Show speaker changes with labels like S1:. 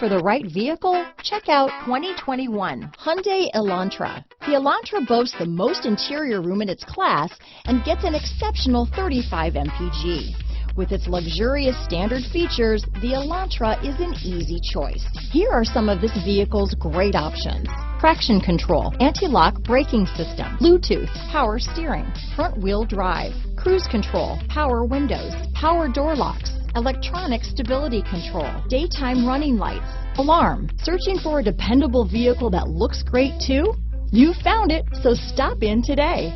S1: for the right vehicle? Check out 2021 Hyundai Elantra. The Elantra boasts the most interior room in its class and gets an exceptional 35 mpg. With its luxurious standard features, the Elantra is an easy choice. Here are some of this vehicle's great options: traction control, anti-lock braking system, Bluetooth, power steering, front wheel drive, cruise control, power windows, power door locks, electronic stability control, daytime running lights, alarm. Searching for a dependable vehicle that looks great too? You found it, so stop in today.